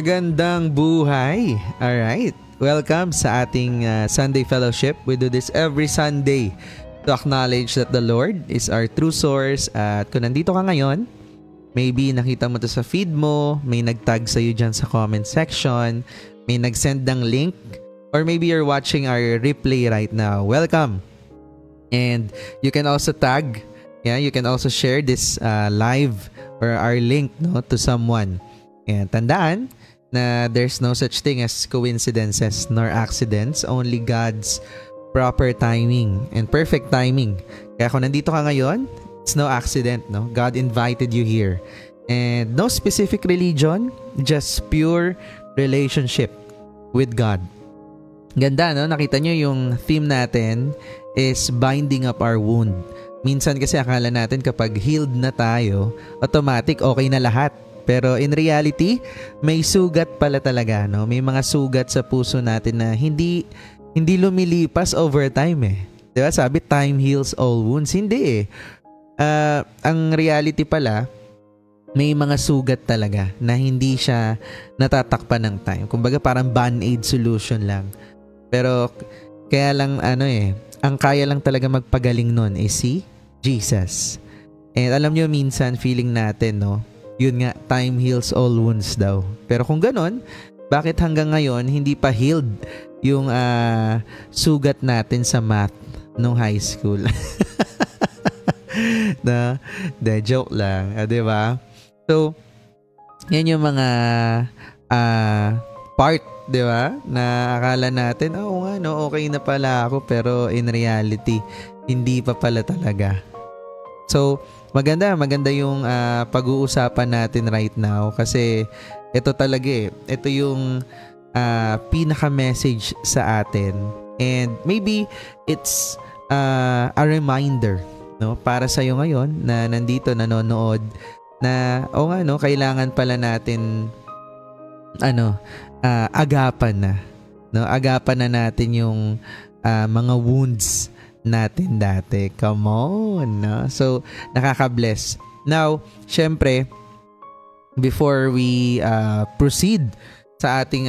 Magandang buhay! Alright, welcome sa ating Sunday Fellowship. We do this every Sunday to acknowledge that the Lord is our true source. At kung nandito ka ngayon, maybe nakita mo to sa feed mo, may nagtag sa'yo dyan sa comment section, may nagsend ng link, or maybe you're watching our replay right now. Welcome! And you can also tag, you can also share this live or our link to someone. And tandaan na there's no such thing as coincidences nor accidents, only God's proper timing and perfect timing. Kaya kung nandito ka ngayon, it's no accident, no? God invited you here. And no specific religion, just pure relationship with God. Ganda, no? Nakita nyo yung theme natin is binding up our wound. Minsan kasi akala natin kapag healed na tayo, automatic okay na lahat. Pero in reality, may sugat pala talaga, no? May mga sugat sa puso natin na hindi lumilipas over time eh. 'Di ba? Sabi time heals all wounds. Hindi eh. Ang reality pala, may mga sugat talaga na hindi siya natatakpan ng time. Kumbaga parang band-aid solution lang. Pero kaya lang ang kaya lang talaga magpagaling nun is si Jesus. And alam nyo minsan feeling natin, no? Yun nga, time heals all wounds daw. Pero kung ganon, bakit hanggang ngayon hindi pa healed yung sugat natin sa math nung high school? Joke lang, di ba? So, yan yung mga part, di ba? Na akala natin, okay na pala ako, pero in reality, hindi pa pala talaga. So, maganda yung pag-uusapan natin right now kasi ito talaga ito yung pinaka-message sa atin, and maybe it's a reminder, no, para sa iyo ngayon na nandito nanonood na kailangan pala natin agapan na, no, agapan na natin yung mga wounds natin dati. Come on, no? So, nakaka-bless. Now, syempre, before we proceed sa ating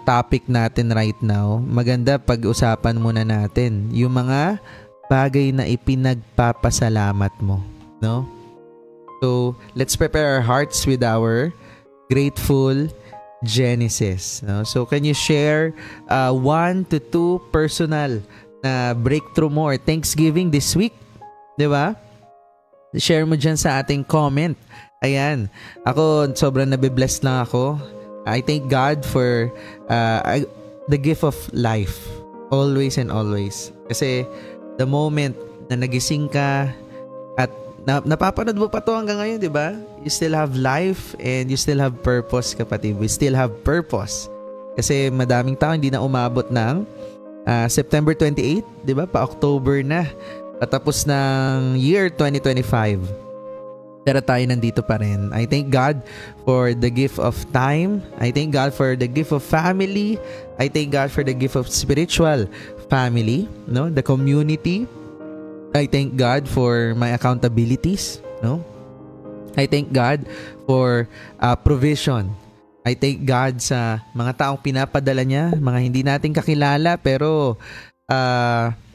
topic natin right now, maganda pag-usapan muna natin yung mga bagay na ipinagpapasalamat mo, no? So, let's prepare our hearts with our grateful Genesis, no? So, can you share 1 to 2 personal na breakthrough mo or Thanksgiving this week? Diba? Share mo dyan sa ating comment. Ayan. Ako, sobrang nabibless lang ako. I thank God for the gift of life. Always and always. Kasi the moment na nagising ka at napapanood mo pa to hanggang ngayon, diba? You still have life and you still have purpose, kapatid. We still have purpose. Kasi madaming tao hindi na umabot ng September 28, di ba? Pa-October na. Patapos ng year 2025. Pero tayo nandito pa rin. I thank God for the gift of time. I thank God for the gift of family. I thank God for the gift of spiritual family, no? The community. I thank God for my accountabilities, no? I thank God for provision. I thank God sa mga taong pinapadala niya, mga hindi natin kakilala pero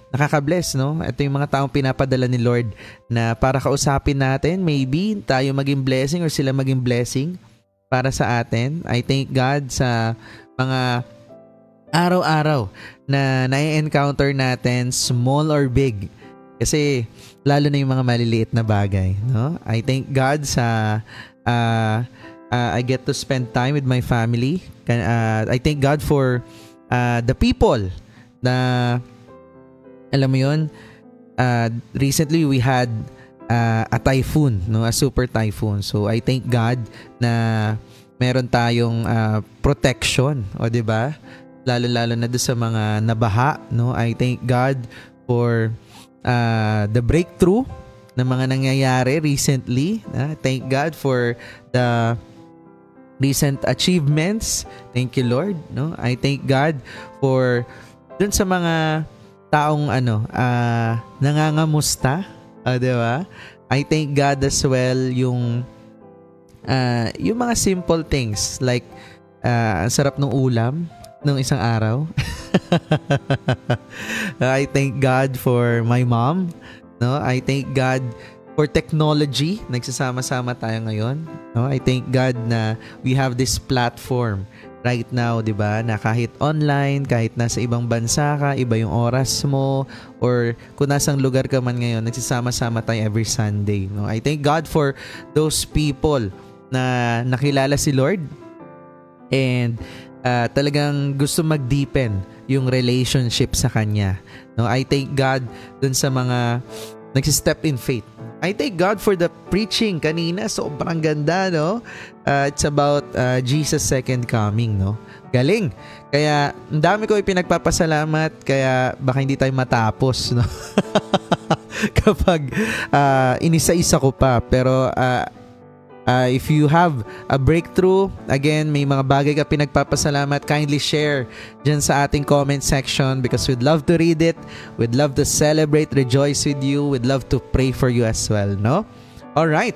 nakaka-bless, no? Ito yung mga taong pinapadala ni Lord na para kausapin natin, maybe tayo maging blessing or sila maging blessing para sa atin. I thank God sa mga araw-araw na nai-encounter natin, small or big. Kasi lalo na yung mga maliliit na bagay, no? I thank God sa I get to spend time with my family. I thank God for the people na, alam mo yun, recently we had a typhoon, no? A super typhoon. So I thank God na meron tayong protection, o diba? Lalo-lalo na doon sa mga nabaha, no? I thank God for the breakthrough na mga nangyayari recently. Thank God for the recent achievements. Thank you, Lord, no? I thank God for dun sa mga taong nangangamusta, di ba? I thank God as well yung yung mga simple things like ang sarap ng ulam nung isang araw. I thank God for my mom, no? I thank God for technology. Nagsasama-sama tayo ngayon, no? I thank God na we have this platform right now, 'di ba? Na kahit online, kahit nasa ibang bansa ka, iba yung oras mo, or kung nasang lugar ka man ngayon, nagsasama-sama tayo every Sunday, no? I thank God for those people na nakilala si Lord and talagang gusto mag-deepen yung relationship sa Kanya, no? I thank God dun sa mga nagsi-step in faith. I thank God for the preaching kanina. Sobrang ganda, no? It's about Jesus' second coming, no? Galing. Kaya, ang dami ko ipinagpapasalamat. Kaya, baka hindi tayo matapos, no? Kapag inisa-isa ko pa. Pero, if you have a breakthrough, again, may mga bagay ka pinagpapasalamat, kindly share dyan sa ating comment section because we'd love to read it. We'd love to celebrate, rejoice with you. We'd love to pray for you as well, no? Alright.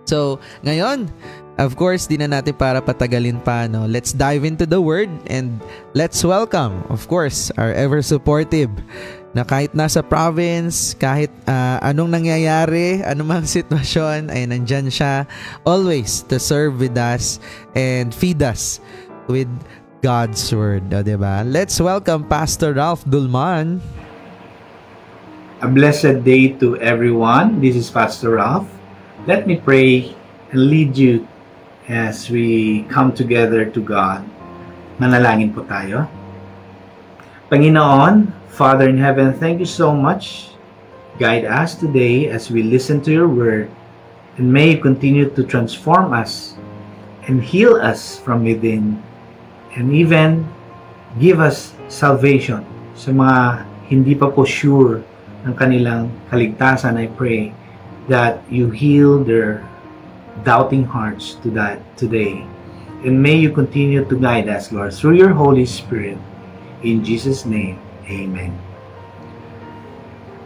So, ngayon, of course, di na natin para patagalin pa, no? Let's dive into the Word and let's welcome, of course, our ever-supportive na kahit nasa province, kahit anong nangyayari, anumang sitwasyon, ay nandyan siya always to serve with us and feed us with God's Word. O, diba? Let's welcome Pastor Ralph Dulman. A blessed day to everyone. This is Pastor Ralph. Let me pray and lead you as we come together to God. Manalangin po tayo. Panginoon, Father in heaven, thank you so much. Guide us today as we listen to your word, and may you continue to transform us and heal us from within, and even give us salvation sa mga hindi pa po sure ng kanilang kaligtasan. I pray that you heal their doubting hearts to that today, and may you continue to guide us, Lord, through your Holy Spirit. In Jesus' name, amen.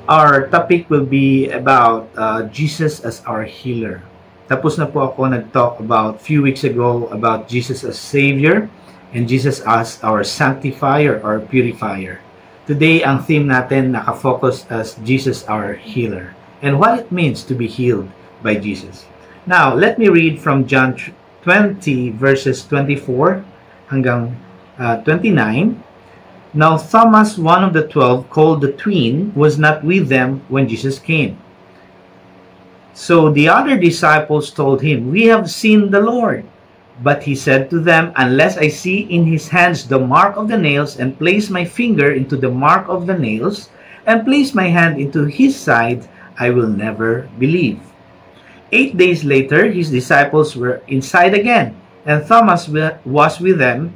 Our topic will be about Jesus as our healer. Tapos na po ako nag-talk about few weeks ago about Jesus as Savior and Jesus as our sanctifier or purifier. Today, ang theme natin nakafocus as Jesus our healer and what it means to be healed by Jesus. Now, let me read from John 20 verses 24 hanggang 29. Now Thomas, one of the 12, called the twin, was not with them when Jesus came. So the other disciples told him, "We have seen the Lord." But he said to them, "Unless I see in his hands the mark of the nails, and place my finger into the mark of the nails, and place my hand into his side, I will never believe." 8 days later, his disciples were inside again, and Thomas was with them.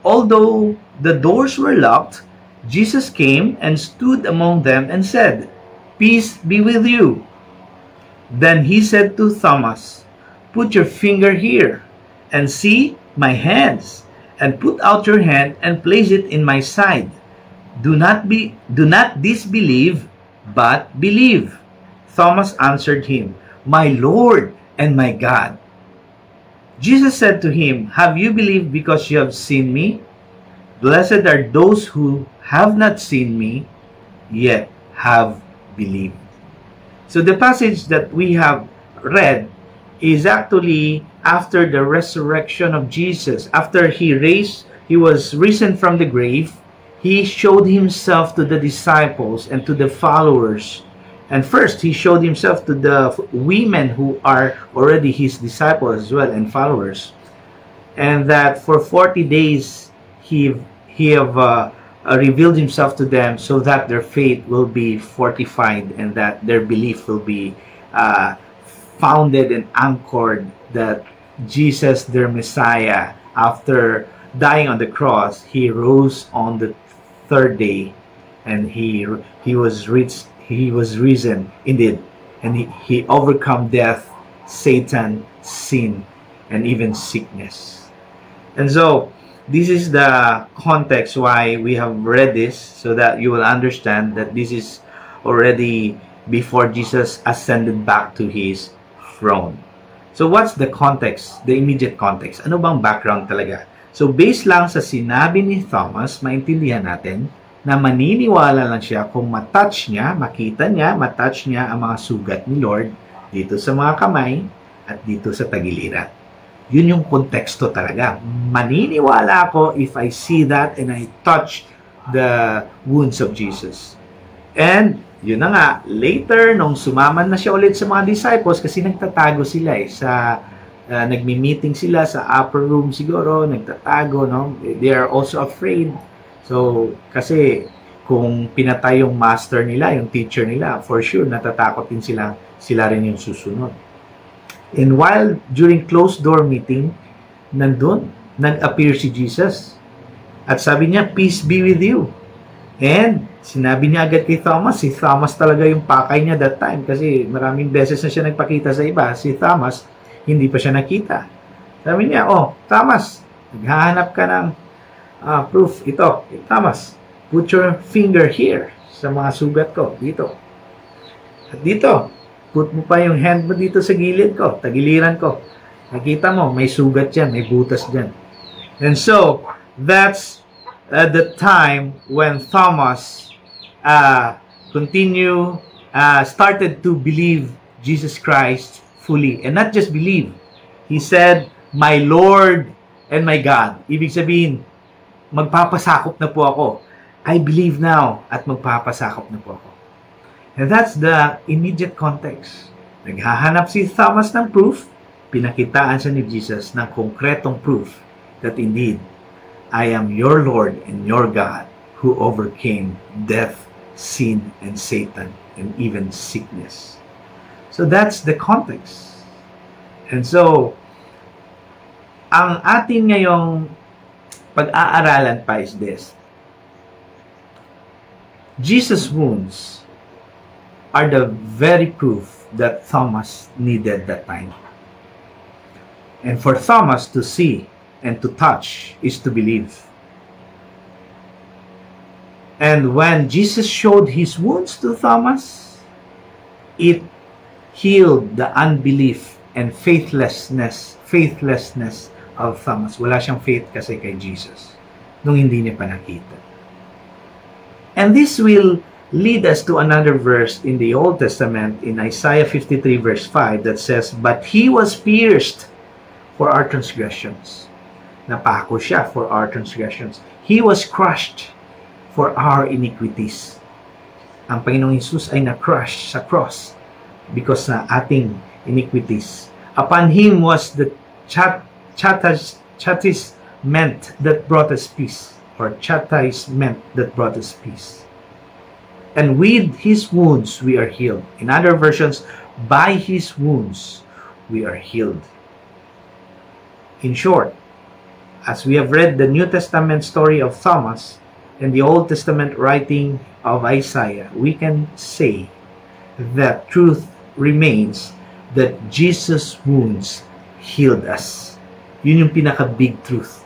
Although the doors were locked, Jesus came and stood among them and said, "Peace be with you." Then he said to Thomas, "Put your finger here and see my hands, and put out your hand and place it in my side. Do not disbelieve, but believe." Thomas answered him, "My Lord and my God." Jesus said to him, "Have you believed because you have seen me? Blessed are those who have not seen me, yet have believed." So the passage that we have read is actually after the resurrection of Jesus. After he was risen from the grave, he showed himself to the disciples and to the followers. And first, he showed himself to the women who are already his disciples as well and followers. And that for 40 days, he revealed himself to them so that their faith will be fortified and that their belief will be founded and anchored that Jesus, their Messiah, after dying on the cross, he rose on the third day, and he was risen indeed, and he overcome death, Satan, sin, and even sickness. And so this is the context why we have read this, so that you will understand that this is already before Jesus ascended back to his throne. So what's the context, the immediate context? Ano bang background talaga? So based lang sa sinabi ni Thomas, maintindihan natin na maniniwala lang siya kung matouch niya, makita niya, matouch niya ang mga sugat ni Lord dito sa mga kamay at dito sa tagiliran. Yun yung konteksto talaga. Maniniwala ako if I see that and I touch the wounds of Jesus. And yun na nga, later, nung sumaman na siya ulit sa mga disciples, kasi nagtatago sila sa nagmi-meeting sila sa upper room siguro, nagtatago, no? They are also afraid. So, kasi kung pinatay yung master nila, yung teacher nila, for sure, natatakot din sila rin yung susunod. And while during closed door meeting, nandun, nag-appear si Jesus. At sabi niya, peace be with you. And sinabi niya agad kay Thomas, si Thomas talaga yung pakay niya that time kasi maraming beses na siya nagpakita sa iba. Si Thomas, hindi pa siya nakita. Sabi niya, oh, Thomas, naghahanap ka ng proof. Ito, Thomas, put your finger here sa mga sugat ko, dito. At dito, put mo pa yung hand mo dito sa gilid ko, tagiliran ko. Nakita mo, may sugat dyan, may butas dyan. And so, that's the time when Thomas started to believe Jesus Christ fully. And not just believe. He said, my Lord and my God. Ibig sabihin, magpapasakop na po ako. I believe now at magpapasakop na po ako. And that's the immediate context. Naghahanap si Thomas ng proof, pinakitaan siya ni Jesus ng konkretong proof that indeed, I am your Lord and your God who overcame death, sin, and Satan, and even sickness. So that's the context. And so, ang ating ngayong pag-aaralan pa is this. Jesus' wounds are the very proof that Thomas needed that time. And for Thomas to see and to touch is to believe. And when Jesus showed his wounds to Thomas, it healed the unbelief and faithlessness of Thomas. Wala siyang faith kasi kay Jesus nung hindi niya pa nakita. And this will lead us to another verse in the Old Testament in Isaiah 53 verse 5 that says, but he was pierced for our transgressions. Napako siya for our transgressions. He was crushed for our iniquities. Ang Panginoong Hesus ay na-crush sa cross because na ating iniquities. Upon him was the chastisement that brought us peace, or chastisement that brought us peace. And with his wounds we are healed. In other versions, by his wounds we are healed. In short, as we have read the New Testament story of Thomas and the Old Testament writing of Isaiah, we can say that truth remains that Jesus' wounds healed us. Yun yung pinaka-big truth.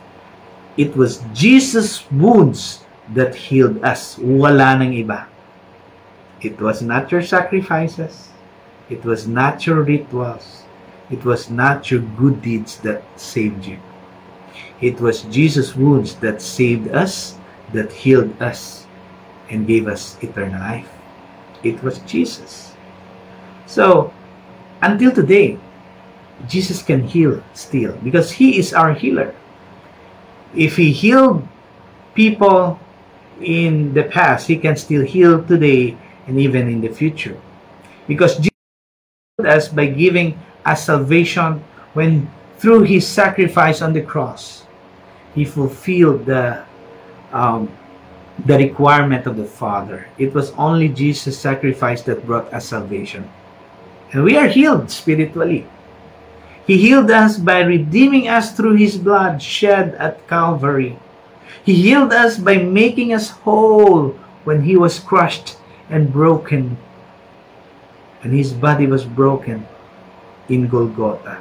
It was Jesus' wounds that healed us. Wala nang iba. It was not your sacrifices. It was not your rituals. It was not your good deeds that saved you. It was Jesus' wounds that saved us, that healed us, and gave us eternal life. It was Jesus. So, until today, Jesus can heal still because he is our healer. If he healed people in the past, he can still heal today and even in the future. Because Jesus healed us by giving us salvation when through his sacrifice on the cross, he fulfilled the requirement of the Father. It was only Jesus' sacrifice that brought us salvation. And we are healed spiritually. He healed us by redeeming us through his blood shed at Calvary. He healed us by making us whole when he was crushed and broken. And his body was broken in Golgotha.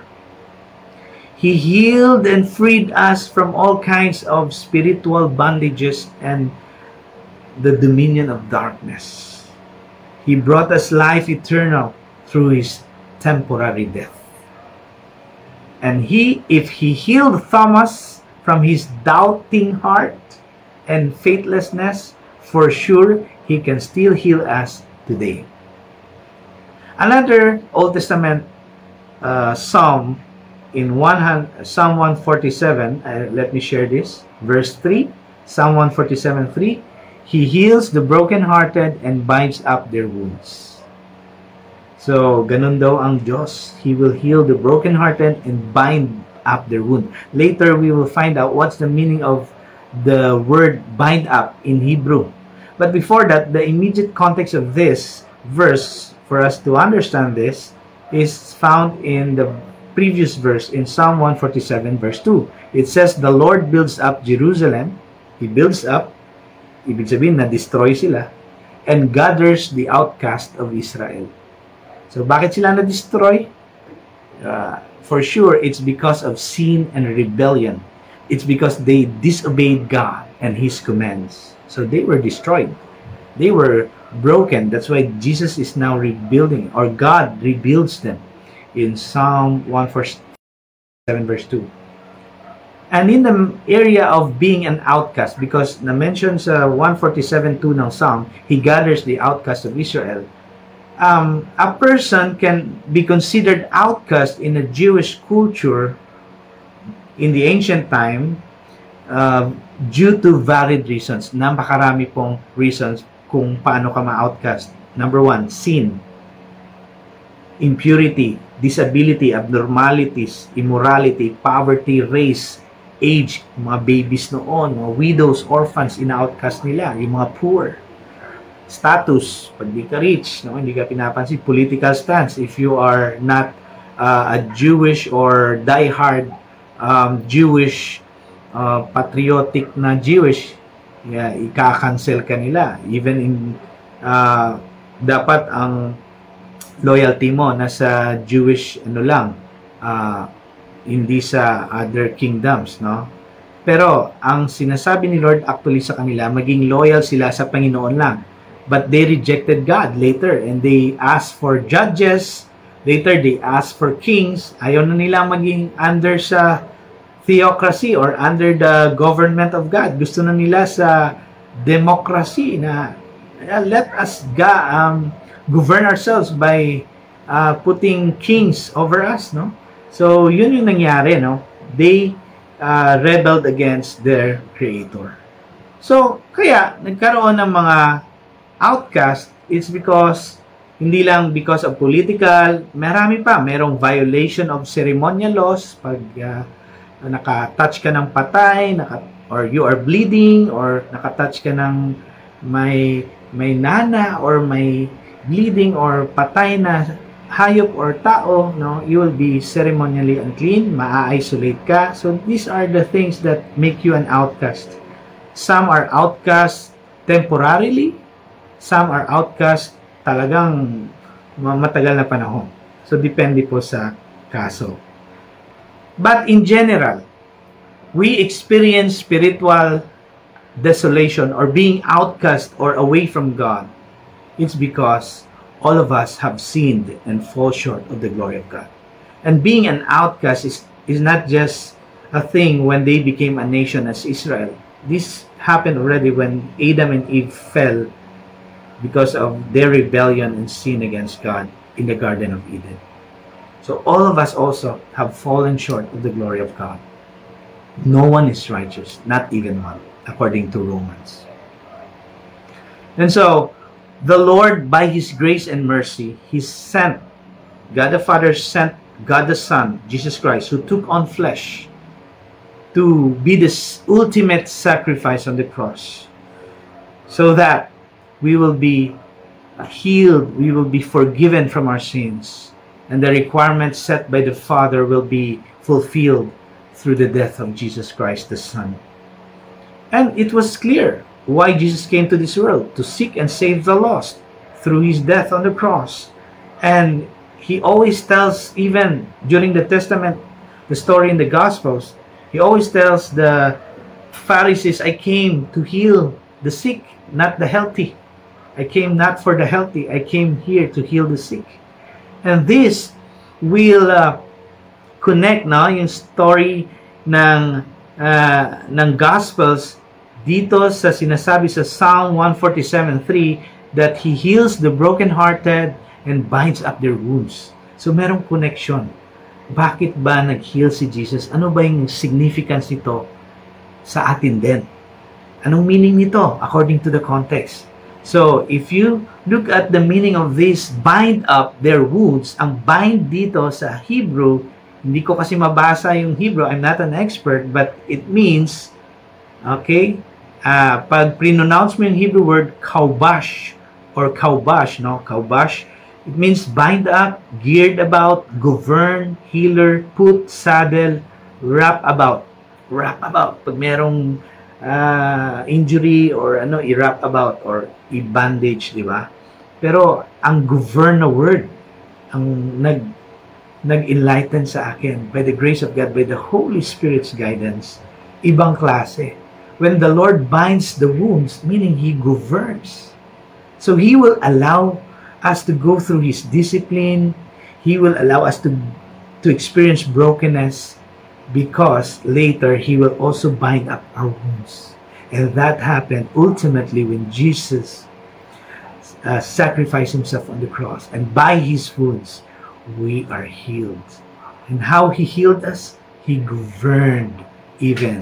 He healed and freed us from all kinds of spiritual bondages and the dominion of darkness. He brought us life eternal through his temporary death. And if he healed Thomas from his doubting heart and faithlessness, for sure he can still heal us today. Another Old Testament psalm in Psalm 147, let me share this, verse 3, Psalm 147:3, he heals the brokenhearted and binds up their wounds. So, ganun daw ang Diyos. He will heal the brokenhearted and bind up their wound. Later, we will find out what's the meaning of the word bind up in Hebrew. But before that, the immediate context of this verse, for us to understand this, is found in the previous verse in Psalm 147 verse 2. It says, the Lord builds up Jerusalem. He builds up, ibig sabihin, na-destroy sila, and gathers the outcast of Israel. So, bakit sila na-destroy? For sure, it's because of sin and rebellion. It's because they disobeyed God and His commands. So, they were destroyed. They were broken. That's why Jesus is now rebuilding, or God rebuilds them in Psalm 147 verse 2. And in the area of being an outcast, because na-mention sa 147:2 ng Psalm, He gathers the outcast of Israel. A person can be considered outcast in a Jewish culture in the ancient time due to varied reasons. Napakarami pong reasons kung paano ka ma-outcast. Number 1, sin, impurity, disability, abnormalities, immorality, poverty, race, age, mga babies noon, mga widows, orphans, ina-outcast nila, yung mga poor. Status, pag di ka rich, no, hindi ka pinapansin. Political stance, if you are not a Jewish or die-hard Jewish, patriotic na Jewish, ika-cancel ka nila. Even in, dapat ang loyalty mo nasa Jewish, hindi sa other kingdoms, no? Pero, ang sinasabi ni Lord actually sa kanila, maging loyal sila sa Panginoon lang. But they rejected God later, and they asked for judges. Later, they asked for kings. Ayaw na nila maging under sa theocracy or under the government of God. Gusto na nila sa democracy na let us govern ourselves by putting kings over us, no? So, yun yung nangyari, no? They rebelled against their Creator. So, kaya, nagkaroon ng mga outcast, it's because, hindi lang because of political, marami pa. Merong violation of ceremonial laws, pag naka-touch ka ng patay, or you are bleeding, or naka-touch ka ng may nana, or may bleeding, or patay na hayop or tao, no, you will be ceremonially unclean, maa-isolate ka. So these are the things that make you an outcast. Some are outcast temporarily, some are outcast talagang matagal na panahon. So depende po sa kaso. But in general, we experience spiritual desolation or being outcast or away from God. It's because all of us have sinned and fall short of the glory of God. And being an outcast is not just a thing when they became a nation as Israel. This happened already when Adam and Eve fell because of their rebellion and sin against God in the Garden of Eden. So all of us also have fallen short of the glory of God. No one is righteous, not even one, according to Romans. And so, the Lord, by His grace and mercy, He sent, God the Father sent God the Son, Jesus Christ, who took on flesh to be this ultimate sacrifice on the cross, so that we will be healed, we will be forgiven from our sins, and the requirements set by the Father will be fulfilled through the death of Jesus Christ the Son. And it was clear why Jesus came to this world, to seek and save the lost through His death on the cross. And He always tells, even during the Testament, the story in the Gospels, He always tells the Pharisees, I came to heal the sick, not the healthy. I came not for the healthy, I came here to heal the sick. And this will connect, no, yung story ng Gospels dito sa sinasabi sa Psalm 147:3 that He heals the brokenhearted and binds up their wounds. So merong connection. Bakit ba nag-heal si Jesus? Ano ba yung significance nito sa atin din? Anong meaning nito according to the context? So, if you look at the meaning of this, bind up their wounds, ang bind dito sa Hebrew, hindi ko kasi mabasa yung Hebrew, I'm not an expert, but it means, okay, pag pronounce mo yung Hebrew word, kaubash, or kaubash, no? Kaubash, it means bind up, geared about, govern, healer, put, saddle, wrap about. Wrap about. Pag merong injury or i-wrap about or i-bandage, di ba? Pero ang govern na word, ang nag-enlighten sa akin by the grace of God, by the Holy Spirit's guidance, ibang klase. When the Lord binds the wounds, meaning He governs. So He will allow us to go through His discipline. He will allow us to experience brokenness, because later He will also bind up our wounds. And that happened ultimately when Jesus sacrificed Himself on the cross. And by His wounds, we are healed. And how He healed us? He governed even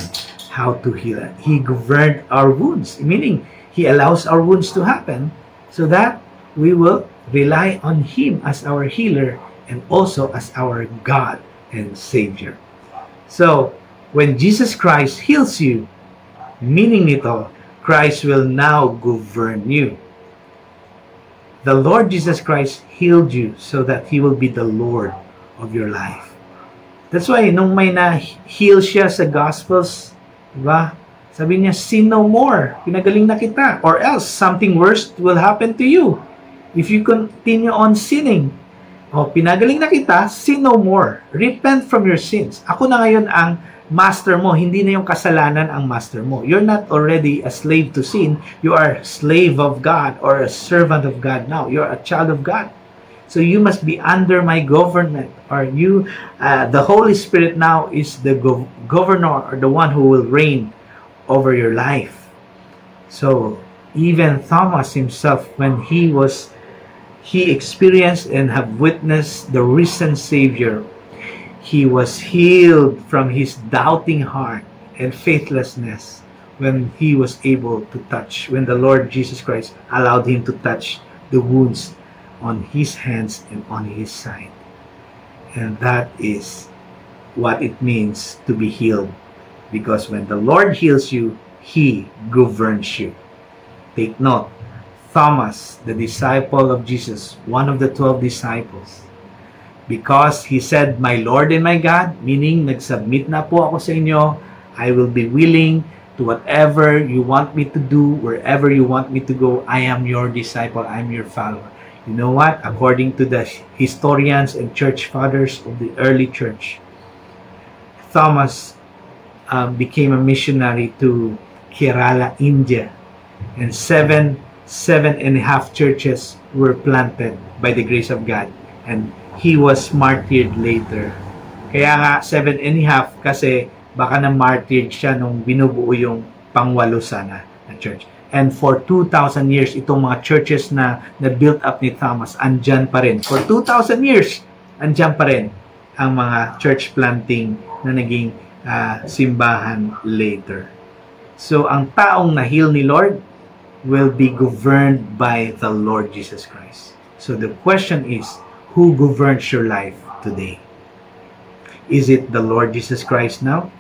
how to heal it. He governed our wounds, meaning He allows our wounds to happen so that we will rely on Him as our healer and also as our God and Savior. So, when Jesus Christ heals you, meaning nito, Christ will now govern you. The Lord Jesus Christ healed you so that He will be the Lord of your life. That's why, nung may na-heal siya sa Gospels, diba? Sabi niya, sin no more. Pinagaling na kita. Or else, something worse will happen to you. If you continue on sinning, pinagaling na kita, sin no more. Repent from your sins. Ako na ngayon ang master mo, hindi na yung kasalanan ang master mo. You're not already a slave to sin. You are a slave of God or a servant of God now. You're a child of God. So you must be under my government. Or you, the Holy Spirit now is the governor or the one who will reign over your life. So even Thomas himself, when he experienced and have witnessed the risen Savior, he was healed from his doubting heart and faithlessness when he was able to touch, when the Lord Jesus Christ allowed him to touch the wounds on his hands and on his side. And that is what it means to be healed. Because when the Lord heals you, He governs you. Take note, Thomas, the disciple of Jesus, one of the 12 disciples, because he said, "My Lord and my God," meaning nag-submit na po ako sa inyo, I will be willing to whatever you want me to do, wherever you want me to go, I am your disciple, I am your follower. You know what? According to the historians and church fathers of the early church, Thomas became a missionary to Kerala, India, and seven and a half churches were planted by the grace of God, and he was martyred later. Kaya nga 7 and a half kasi baka na-martyred siya nung binubuo yung pangwalo sana na church. And for 2,000 years, itong mga churches na built up ni Thomas, andyan pa rin. For 2,000 years, andyan pa rin ang mga church planting na naging simbahan later. So, ang taong na-heal ni Lord will be governed by the Lord Jesus Christ. So, the question is, who governs your life today? Is it the Lord Jesus Christ now?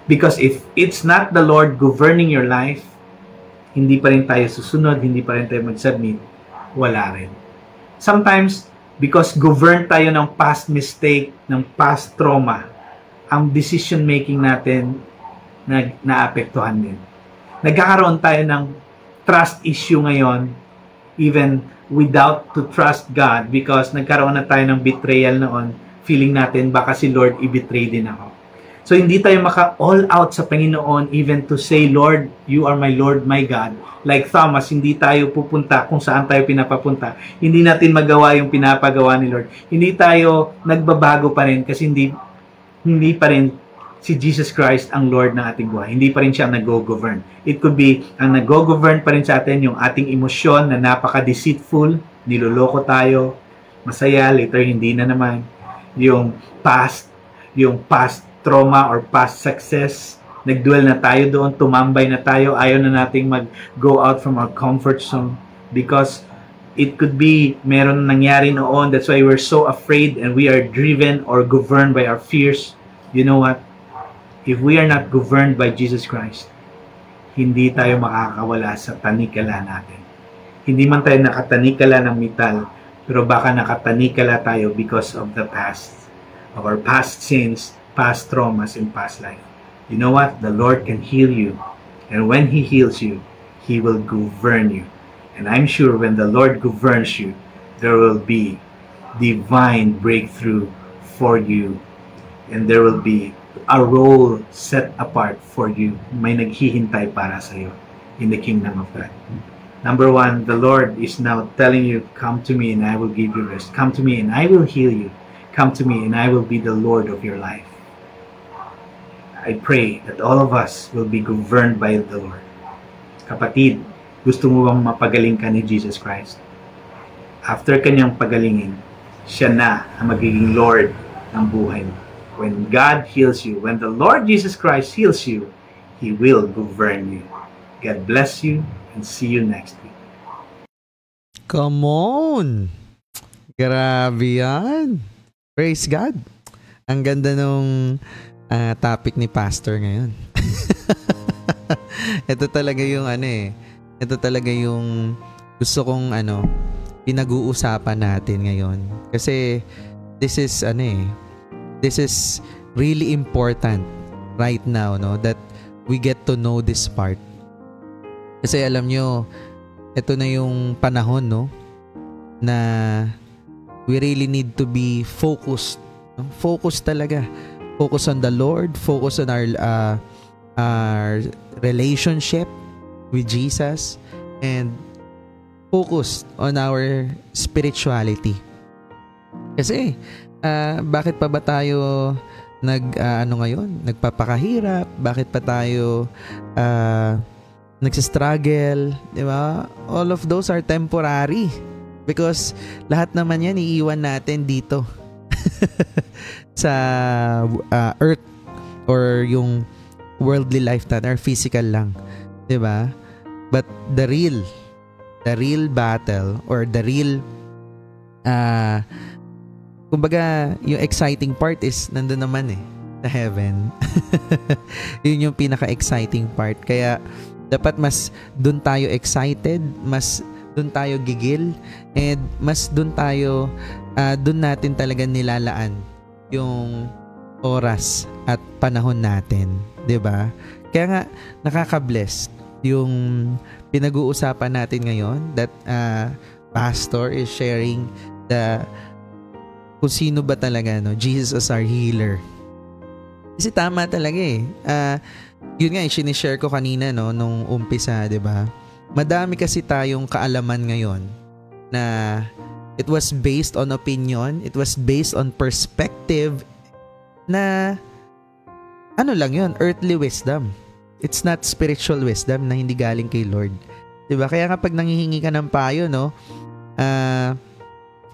Because if it's not the Lord governing your life, hindi pa rin tayo susunod, hindi pa rin tayo mag-submit, wala rin. Sometimes, because governed tayo ng past mistake, ng past trauma, ang decision making natin naapektuhan din. Nagkakaroon tayo ng trust issue ngayon, even without to trust God, because nagkaroon na tayo ng betrayal noon, feeling natin baka si Lord i-betray din ako. So hindi tayo maka-all out sa Panginoon even to say, Lord, you are my Lord, my God. Like Thomas, hindi tayo pupunta kung saan tayo pinapapunta. Hindi natin magawa yung pinapagawa ni Lord. Hindi tayo nagbabago pa rin kasi hindi hindi pa rin si Jesus Christ ang Lord ng ating buhay. Hindi pa rin siya ang nag-govern. It could be, ang nag-govern pa rin sa atin yung ating emosyon na napaka-deceitful, niloloko tayo, masaya, later hindi na naman. Yung past trauma or past success, nagdwell na tayo doon, tumambay na tayo, ayaw na nating mag-go out from our comfort zone because it could be meron nangyari noon. That's why we're so afraid and we are driven or governed by our fears. You know what? If we are not governed by Jesus Christ, hindi tayo makakawala sa tanikala natin. Hindi man tayo nakatanikala ng metal, pero baka nakatanikala tayo because of the past, of our past sins, past traumas, and past life. You know what? The Lord can heal you. And when He heals you, He will govern you. And I'm sure when the Lord governs you, there will be divine breakthrough for you. And there will be a role set apart for you. May naghihintay para sa iyo in the kingdom of God. Number one, the Lord is now telling you, come to me and I will give you rest. Come to me and I will heal you. Come to me and I will be the Lord of your life. I pray that all of us will be governed by the Lord. Kapatid, gusto mo bang mapagaling ka ni Jesus Christ? After kanyang pagalingin, siya na ang magiging Lord ng buhay mo. When God heals you, when the Lord Jesus Christ heals you, He will govern you. God bless you and see you next week. Come on! Grabe yan! Praise God! Ang ganda nung topic ni Pastor ngayon. Ito talaga yung ito talaga yung gusto kong pinag-uusapan natin ngayon. Kasi this is really important right now, no, that we get to know this part. Kasi alam nyo, ito na yung panahon, no, na we really need to be focused, no? Focus talaga. Focus on the Lord, focus on our relationship with Jesus, and focus on our spirituality. Kasi bakit pa ba tayo ngayon? Nagpapakahirap? Bakit pa tayo nagsistruggle? Di ba? All of those are temporary. Because lahat naman yan iiwan natin dito. Sa earth or yung worldly life natin or physical lang. Di ba? But the real battle or the real kumbaga, yung exciting part is nandun naman sa heaven. Yun yung pinaka-exciting part. Kaya, dapat mas dun tayo excited, mas dun tayo gigil, and mas dun natin talaga nilalaan yung oras at panahon natin. 'Di ba? Kaya nga, nakaka-bless yung pinag-uusapan natin ngayon that Pastor is sharing kung sino ba talaga, no? Jesus as our healer. Kasi tama talaga yun nga, sinishare ko kanina, no, nung umpisa, 'di ba? Madami kasi tayong kaalaman ngayon na it was based on opinion, it was based on perspective na lang yun, earthly wisdom. It's not spiritual wisdom na hindi galing kay Lord. 'Di ba? Kaya kapag nanghihingi ka ng payo, no,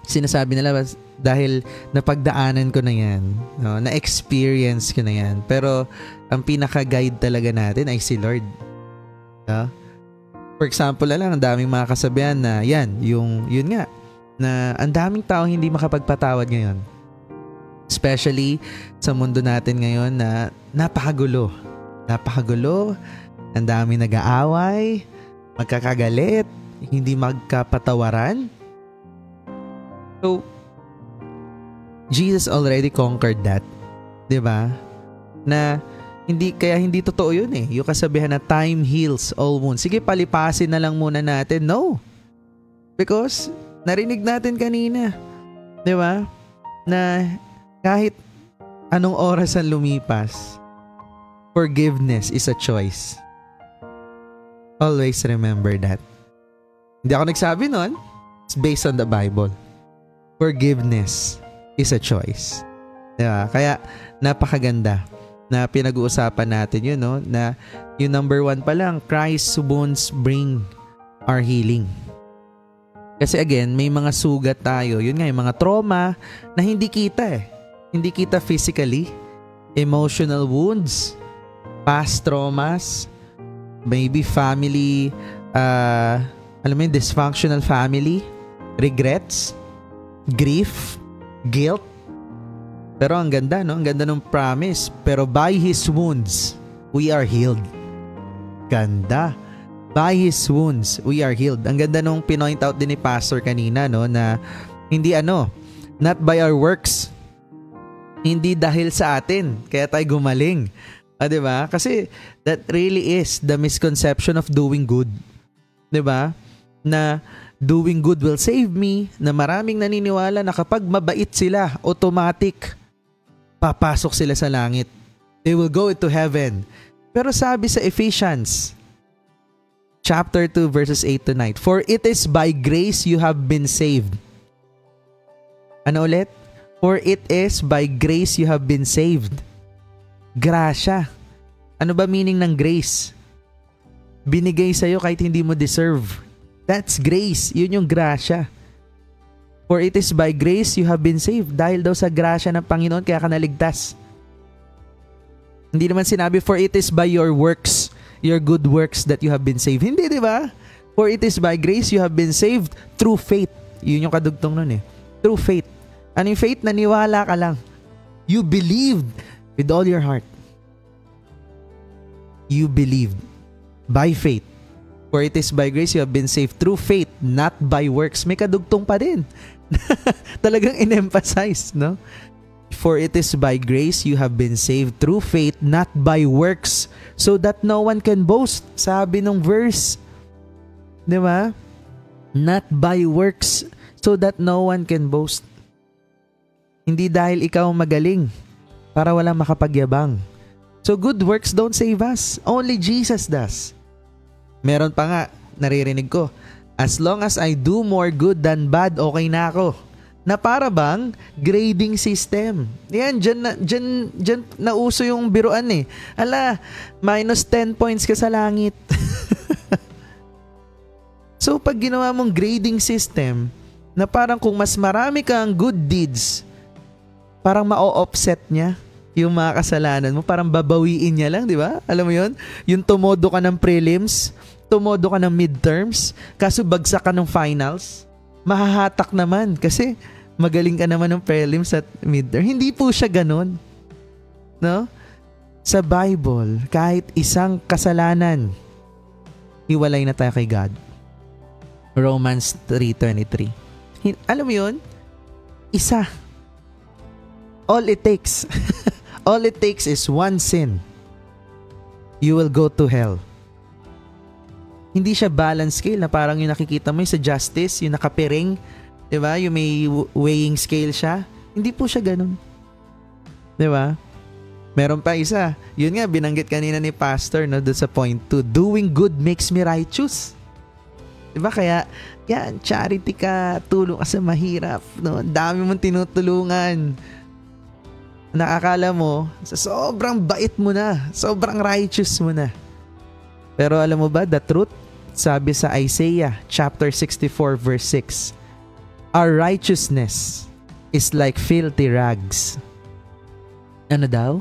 sinasabi nila dahil napagdaanan ko na yan, no? Na-experience ko na yan. Pero ang pinaka-guide talaga natin ay si Lord. No? For example lang, ang daming mga kasabihan na yun nga, na ang daming tao hindi makapagpatawad ngayon. Especially sa mundo natin ngayon na napakagulo. Napakagulo, ang daming nag-aaway, magkakagalit, hindi magkapatawaran. So, Jesus already conquered that. 'Di ba? Na hindi totoo 'yun Yung kasabihan na time heals all wounds. Sige, palipasin na lang muna natin. No. Because narinig natin kanina, 'di ba? Na kahit anong oras ang lumipas, forgiveness is a choice. Always remember that. Hindi ako nagsabi nun. It's based on the Bible. Forgiveness is a choice. Diba? Kaya napakaganda na pinag-uusapan natin yun, no? Na yung number 1 pa lang, Christ's wounds bring our healing. Kasi again, may mga sugat tayo. Yun nga, yung mga trauma na hindi kita eh. Hindi kita physically. Emotional wounds, past traumas, maybe family, alam mo yun, dysfunctional family, regrets, grief, guilt. Pero ang ganda, no? Ang ganda ng promise. Pero by His wounds, we are healed. Ganda. By His wounds, we are healed. Ang ganda nung pinoint out din ni Pastor kanina, no? Na hindi not by our works. Hindi dahil sa atin, kaya tayo gumaling. Diba? Kasi that really is the misconception of doing good. Diba? Na doing good will save me, na maraming naniniwala na kapag mabait sila, automatic, papasok sila sa langit. They will go into heaven. Pero sabi sa Ephesians, chapter 2, verses 8 to 9, for it is by grace you have been saved. Ano ulit? For it is by grace you have been saved. Grasya. Ano ba meaning ng grace? Binigay sa'yo kahit hindi mo deserve. That's grace. Yun yung grasya. For it is by grace you have been saved. Dahil daw sa grasya ng Panginoon kaya ka naligtas. Hindi naman sinabi, for it is by your works, your good works that you have been saved. Hindi, di ba? For it is by grace you have been saved through faith. Yun yung kadugtong nun eh. Through faith. Ano yung faith? Naniwala ka lang. You believed with all your heart. You believed by faith. For it is by grace you have been saved through faith, not by works. May kadugtong pa din. Talagang in-emphasize, no? For it is by grace you have been saved through faith, not by works, so that no one can boast. Sabi nung verse, di ba? Not by works, so that no one can boast. Hindi dahil ikaw magaling, para walang makapagyabang. So good works don't save us. Only Jesus does. Meron pa nga, naririnig ko, as long as I do more good than bad, okay na ako. Na para bang grading system. Yan, dyan nauso yung biruan eh. Ala, minus 10 points ka sa langit. So pag ginawa mong grading system, na parang kung mas marami kang good deeds, parang ma-offset niya yung mga kasalanan mo. Parang babawiin niya lang, di ba? Alam mo yun? Yung tumodo ka ng prelims, tumodo ka ng midterms, kaso bagsak ka ng finals, mahahatak naman kasi magaling ka naman ng prelims at midterm. Hindi po siya ganun. No? Sa Bible, kahit isang kasalanan, hiwalay na tayo kay God. Romans 3:23. Alam mo yun? Isa. All it takes is one sin. You will go to hell. Hindi siya balance scale na parang yung nakikita mo yung sa justice, yung nakapiring, di ba? Yung may weighing scale siya. Hindi po siya ganun. Di ba? Meron pa isa. Yun nga, binanggit kanina ni Pastor, no, doon sa point 2. Doing good makes me righteous. Di ba? Kaya, yan, charity ka, tulong ka sa mahirap. No? Dami mong tinutulungan. Nakakala mo, sa sobrang bait mo na, sobrang righteous mo na. Pero alam mo ba, the truth, sabi sa Isaiah chapter 64 verse 6, our righteousness is like filthy rags. Ano daw?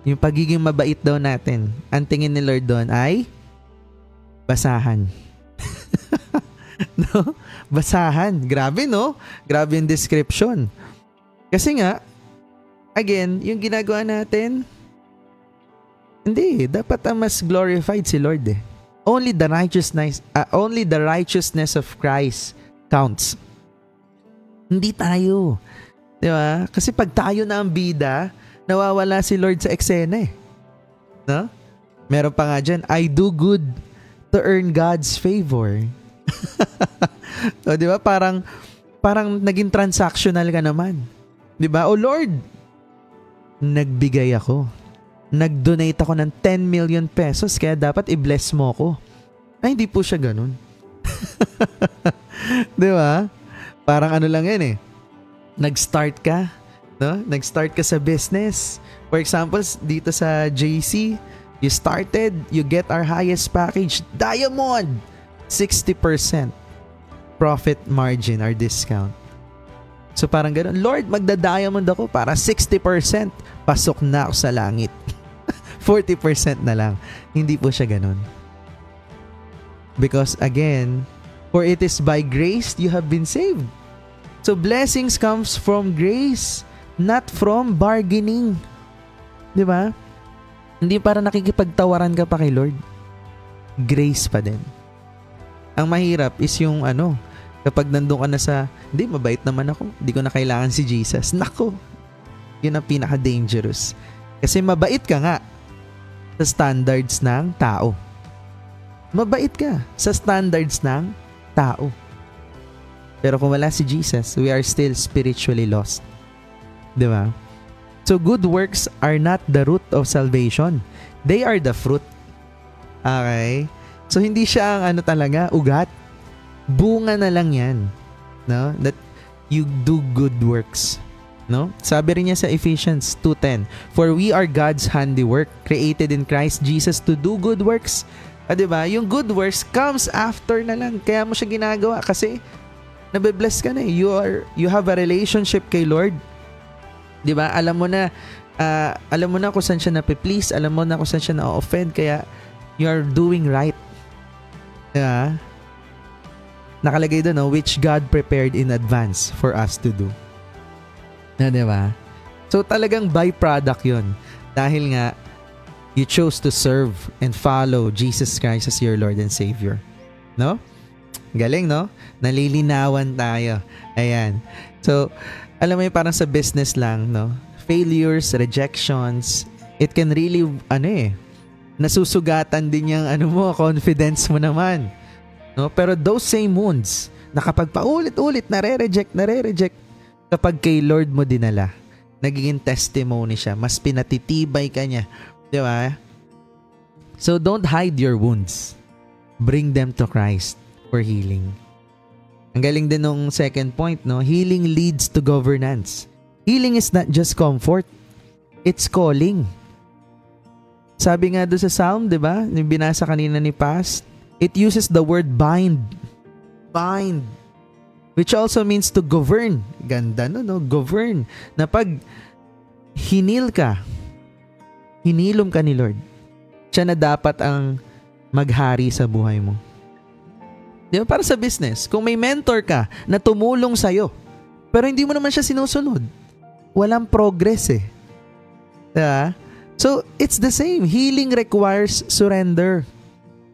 Yung pagiging mabait daw natin, ang tingin ni Lord doon ay basahan. No? Basahan. Grabe, no? Grabe yung description. Kasi nga, again, yung ginagawa natin, hindi, dapat ang mas glorified si Lord eh. Only the righteousness of Christ counts. Hindi tayo. Di ba? Kasi pag tayo na ang bida, nawawala si Lord sa eksena eh. No? Meron pa nga dyan, I do good to earn God's favor. O, di ba? Parang naging transactional ka naman. Di ba? Oh Lord, nagbigay ako. Nag-donate ako ng 10 million pesos kaya dapat i-bless mo ko. Ay, hindi po siya ganun. Di ba? Parang ano lang yan eh. Nag-start ka, No? Nag-start ka sa business. For example, dito sa JC, you get our highest package, Diamond, 60% profit margin or discount. So parang gano'n, Lord, magda-diamond ako para 60%, pasok na ako sa langit. 40% na lang. Hindi po siya gano'n. Because again, for it is by grace you have been saved. So blessings comes from grace, not from bargaining. Di ba? Hindi para nakikipagtawaran ka pa kay Lord. Grace pa din. Ang mahirap is yung kapag nandun ka na sa, hindi, mabait naman ako. Hindi ko na kailangan si Jesus. Nako, yun ang pinaka-dangerous. Kasi mabait ka nga sa standards ng tao. Mabait ka sa standards ng tao. Pero kung wala si Jesus, we are still spiritually lost. Di ba? So good works are not the root of salvation. They are the fruit. Okay? So hindi siya ang talaga, ugat. Bunga na lang yan. No? That you do good works. No? Sabi rin niya sa Ephesians 2:10, for we are God's handiwork, created in Christ Jesus to do good works. Diba? Yung good works comes after na lang. Kaya mo siya ginagawa kasi nabe-bless ka na eh. You have a relationship kay Lord. Diba? Alam mo na kung saan siya nape-please. Alam mo na kung saan siya na-offend. Kaya you are doing right. Diba? Nakalagay doon, which God prepared in advance for us to do. Diba? So talagang byproduct yun. Dahil nga, you chose to serve and follow Jesus Christ as your Lord and Savior. No? Galing, no? Nalilinawan tayo. Ayan. So, alam mo yung parang sa business lang, no? Failures, rejections, it can really, nasusugatan din yung confidence mo naman. No? Pero those same wounds, na kapag paulit-ulit, nare-reject, kapag kay Lord mo dinala, nagiging testimony siya, mas pinatitibay ka niya. Di ba? So, don't hide your wounds. Bring them to Christ for healing. Ang galing din nung second point, no? Healing leads to governance. Healing is not just comfort. It's calling. Sabi nga doon sa Psalm, di ba? Yung binasa kanina ni Past, it uses the word bind. Bind. Which also means to govern. Ganda, no? Govern. Na pag hinil ka, hinilom ka ni Lord, siya na dapat ang maghari sa buhay mo. Di ba? Para sa business, kung may mentor ka na tumulong sa'yo, pero hindi mo naman siya sinusunod, walang progress eh. Diba? So, it's the same. Healing requires surrender,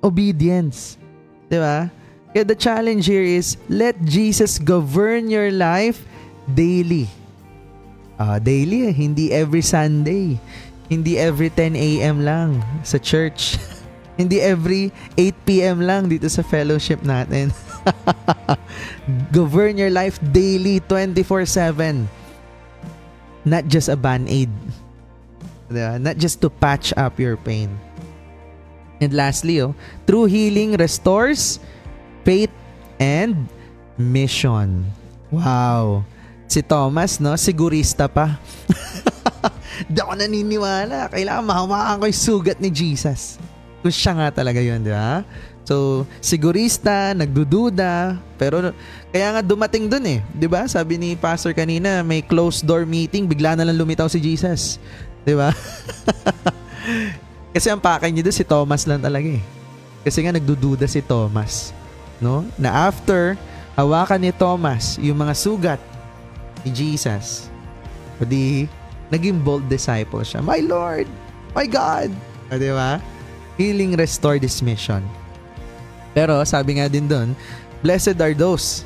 obedience. Diba? Kaya the challenge here is, let Jesus govern your life daily. Daily, hindi every Sunday. Hindi every 10 a.m. lang sa church. Hindi every 8 p.m. lang dito sa fellowship natin. Govern your life daily, 24/7. Not just a band-aid. Not just to patch up your pain. And lastly, true healing restores faith and mission. Wow. Si Thomas, no? Sigurista pa. Di ako naniniwala. Kailangan mahawakan ko yung sugat ni Jesus. Kung siya nga talaga yun, di ba? So, sigurista, nagdududa, pero kaya nga dumating dun eh. Di ba? Sabi ni Pastor kanina, may closed door meeting, bigla na lang lumitaw si Jesus. Di ba? Kasi ang pakay niya doon si Thomas lang talaga eh. Kasi nga nagdududa si Thomas. No? Na after hawakan ni Thomas yung mga sugat ni Jesus, di naging bold disciple siya. My Lord! My God! Di ba? Healing restored this mission. Pero sabi nga din doon, blessed are those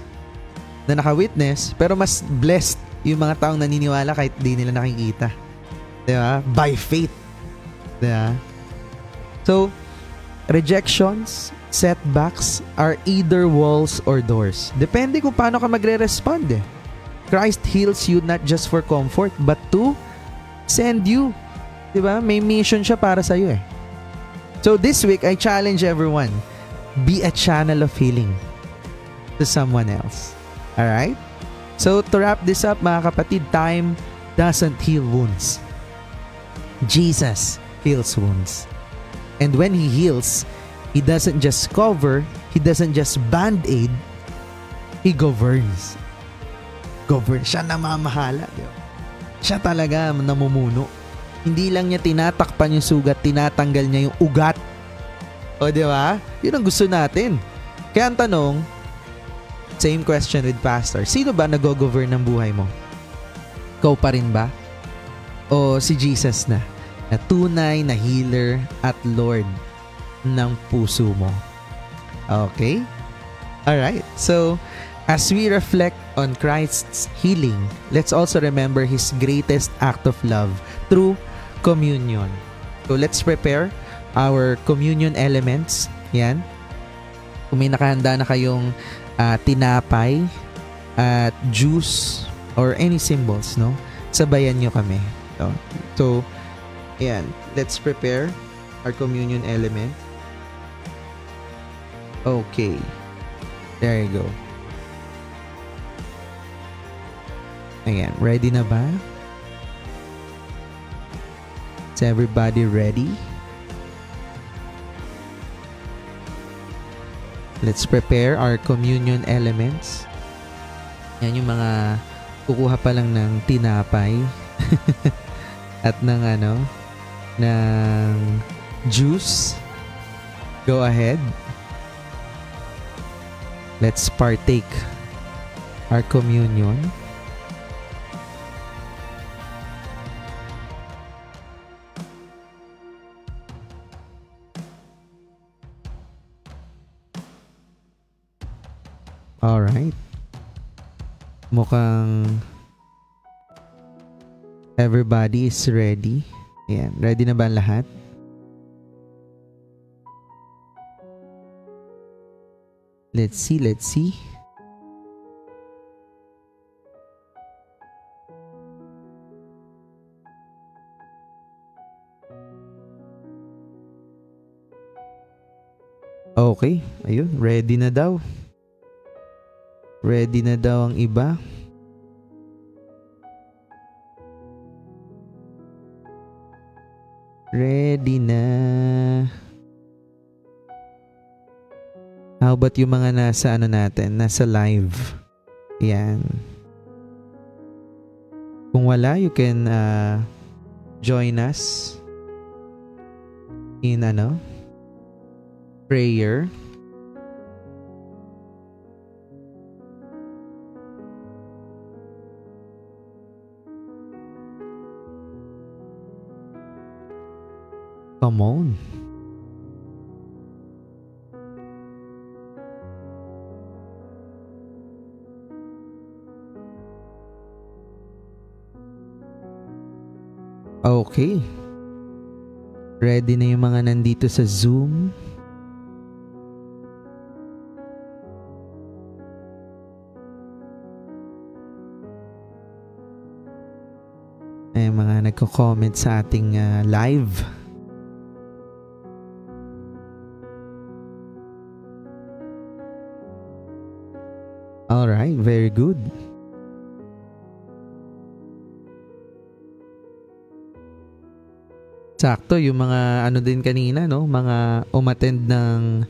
na naka-witness, pero mas blessed yung mga taong naniniwala kahit di nila nakikita. Di ba? By faith. Di ba? So, rejections, setbacks are either walls or doors. Depende kung paano ka magre-respond eh. Christ heals you not just for comfort, but to send you. Diba? May mission siya para sa'yo eh. So this week, I challenge everyone, be a channel of healing to someone else. Alright? So to wrap this up mga kapatid, time doesn't heal wounds. Jesus heals wounds. And when He heals, He doesn't just cover, He doesn't just band-aid, He governs. Siya namamahala. Diba? Siya talaga namumuno. Hindi lang niya tinatakpan yung sugat, tinatanggal niya yung ugat. O di ba? Yun ang gusto natin. Kaya ang tanong, same question with Pastor, sino ba nag-govern ng buhay mo? Ikaw pa rin ba? O si Jesus na tunay na healer at Lord ng puso mo? Okay? Alright. So, as we reflect on Christ's healing, let's also remember His greatest act of love through communion. So, let's prepare our communion elements. Yan. Kung may nakahanda na kayong tinapay at juice or any symbols, no? Sabayan nyo kami. So, yan. Let's prepare our communion element. Okay. There you go. Ayan. Ready na ba? Is everybody ready? Let's prepare our communion elements. Yan yung mga kukuha pa lang ng tinapay at ng ng juice. Go ahead. Let's partake our communion. Alright. Mukhang everybody is ready. Ayan. Ready na ba ang lahat? Let's see. Okay. Ayun. Ready na daw. Ready na daw ang iba. Ready na. How about yung mga nasa natin? Nasa live. Yan. Kung wala, you can join us in prayer. Come on. Okay. Ready na yung mga nandito sa Zoom? Ay, mga nagko-comment sa ating live. Alright, very good. Sakto, yung mga din kanina, no? Mga umattend ng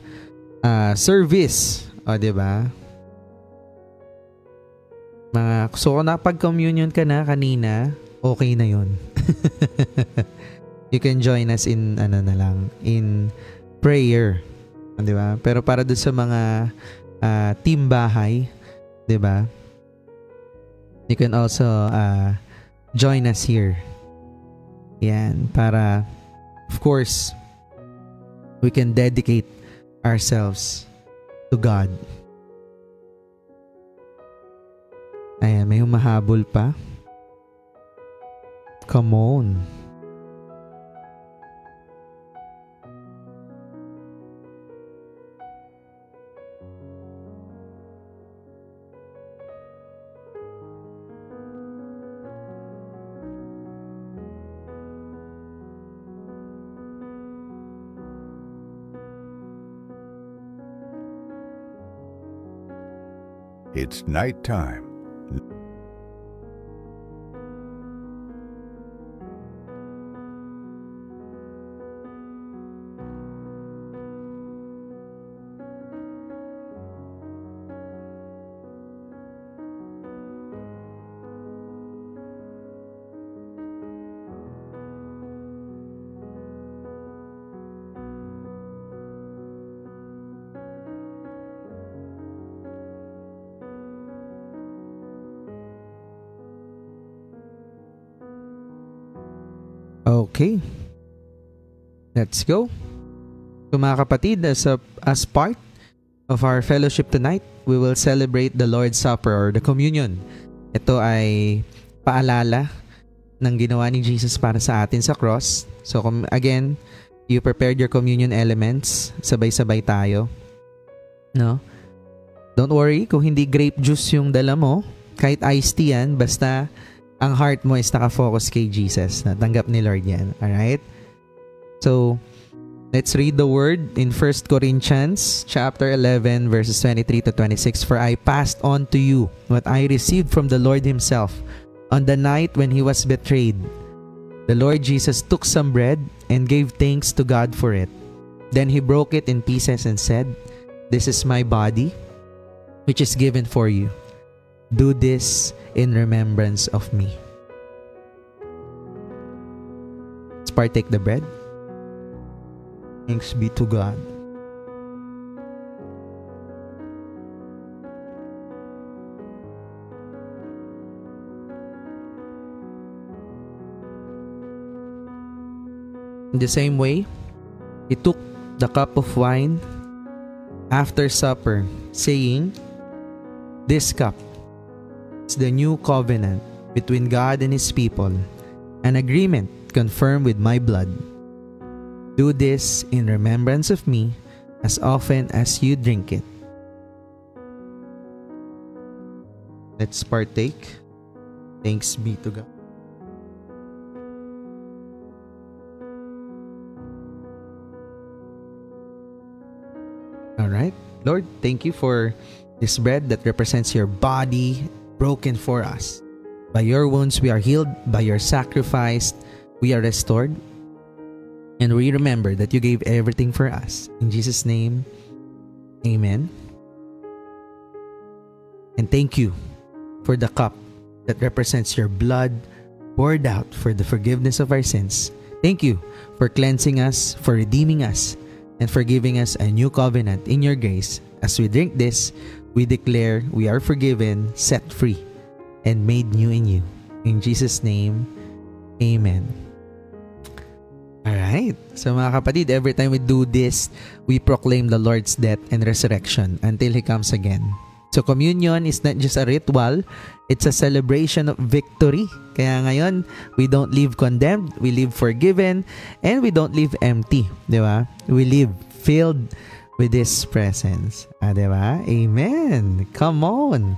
service. O, diba? So, kung nakapag-communion ka na kanina, okay na yun. You can join us in, in prayer. O, diba? Pero para doon sa mga team bahay, diba? You can also join us here. Yan, para of course we can dedicate ourselves to God. Ayan, may humahabol pa. Come on. It's nighttime. Okay. Let's go. So mga kapatid, as part of our fellowship tonight, we will celebrate the Lord's Supper or the Communion. Ito ay paalala ng ginawa ni Jesus para sa atin sa cross. So again, you prepared your communion elements. Sabay-sabay tayo. No? Don't worry kung hindi grape juice yung dala mo. Kahit iced tea yan, basta ang heart mo is nakafocus kay Jesus. Natanggap ni Lord yan. Alright? So, let's read the word in 1 Corinthians chapter 11 verses 23 to 26. For I passed on to you what I received from the Lord himself. On the night when he was betrayed, the Lord Jesus took some bread and gave thanks to God for it. Then he broke it in pieces and said, "This is my body, which is given for you. Do this in remembrance of me." Let's partake the bread. Thanks be to God. In the same way, he took the cup of wine after supper, saying, "This cup is the new covenant between God and his people, an agreement confirmed with my blood. Do this in remembrance of me as often as you drink it." Let's partake. Thanks be to God. Alright. Lord, thank you for this bread that represents your body broken for us. By your wounds we are healed. By your sacrifice we are restored. And we remember that you gave everything for us. In Jesus' name, amen. And thank you for the cup that represents your blood poured out for the forgiveness of our sins. Thank you for cleansing us, for redeeming us, and for giving us a new covenant in your grace. As we drink this, we declare we are forgiven, set free, and made new in you. In Jesus' name, amen. Alright, so mga kapatid, every time we do this, we proclaim the Lord's death and resurrection until He comes again. So communion is not just a ritual, it's a celebration of victory. Kaya ngayon, we don't live condemned, we live forgiven, and we don't live empty. Diba? We live filled with His presence. Diba? Amen! Come on!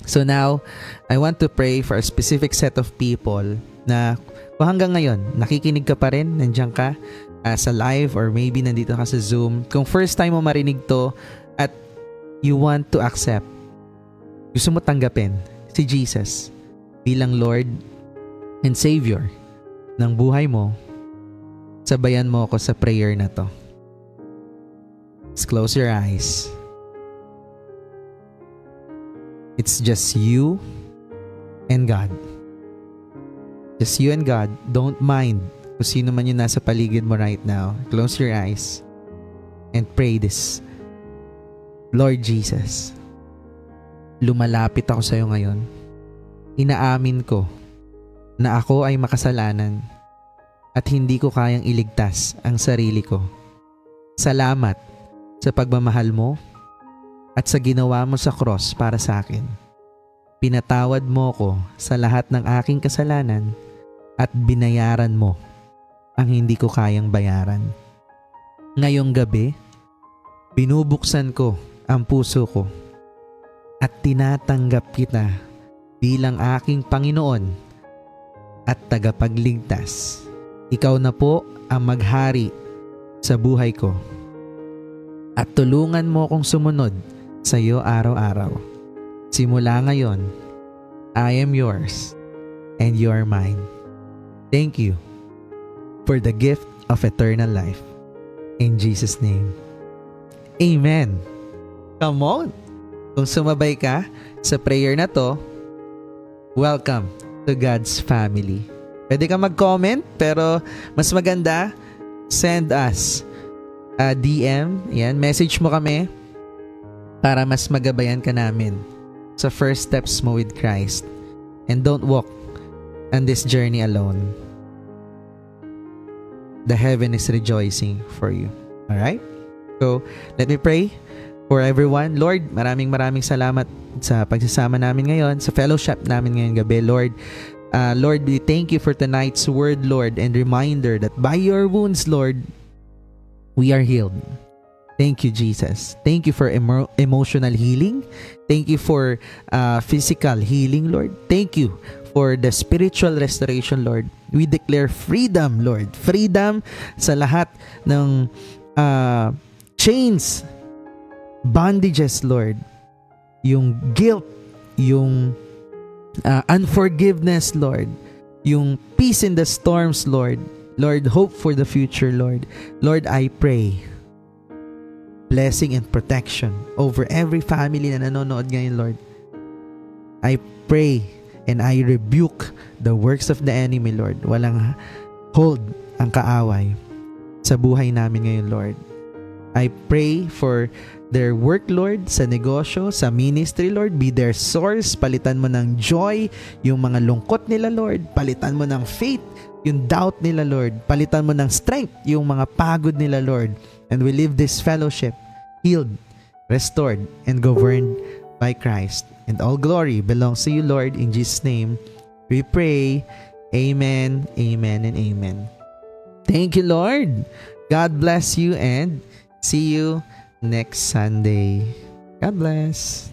So now, I want to pray for a specific set of people na kung hanggang ngayon, nakikinig ka pa rin, nandiyan ka sa live or maybe nandito ka sa Zoom. Kung first time mo marinig to at you want to accept, gusto mo tanggapin si Jesus bilang Lord and Savior ng buhay mo, sabayan mo ako sa prayer na to. Let's close your eyes. It's just you and God. Just you and God. Don't mind kung sino man yung nasa paligid mo right now. Close your eyes and pray this. Lord Jesus, lumalapit ako sa iyo ngayon. Inaamin ko na ako ay makasalanan at hindi ko kayang iligtas ang sarili ko. Salamat sa pagmamahal mo at sa ginawa mo sa cross para sa akin. Pinatawad mo ko sa lahat ng aking kasalanan at binayaran mo ang hindi ko kayang bayaran. Ngayong gabi, binubuksan ko ang puso ko at tinatanggap kita bilang aking Panginoon at tagapagligtas. Ikaw na po ang maghari sa buhay ko at tulungan mo akong sumunod sa iyo araw-araw. Simula ngayon, I am yours and you are mine. Thank you for the gift of eternal life. In Jesus' name, amen. Come on! Kung sumabay ka sa prayer na to, welcome to God's family. Pwede ka mag-comment, pero mas maganda, send us a DM. Yan, message mo kami para mas magabayan ka namin sa first steps mo with Christ. And don't walk on this journey alone. the heaven is rejoicing for you. Alright? So, let me pray for everyone. Lord, maraming salamat sa pagsasama namin ngayon, sa fellowship namin ngayong gabi, Lord. Lord, we thank you for tonight's word, Lord, and reminder that by your wounds, Lord, we are healed. Thank you, Jesus. Thank you for emotional healing. Thank you for physical healing, Lord. Thank you for the spiritual restoration, Lord. We declare freedom, Lord. Freedom sa lahat ng chains, bondages, Lord. Yung guilt, yung unforgiveness, Lord. Yung peace in the storms, Lord. Lord, hope for the future, Lord. Lord, I pray blessing and protection over every family na nanonood ngayon, Lord. I pray and I rebuke the works of the enemy, Lord. Walang hold ang kaaway sa buhay namin ngayon, Lord. I pray for their work, Lord, sa negosyo, sa ministry, Lord. Be their source. Palitan mo ng joy yung mga lungkot nila, Lord. Palitan mo ng faith yung doubt nila, Lord. Palitan mo ng strength yung mga pagod nila, Lord. And we live this fellowship healed, restored, and governed by Christ. And all glory belongs to you, Lord. In Jesus' name, we pray. Amen, amen, and amen. Thank you, Lord. God bless you and see you next Sunday. God bless.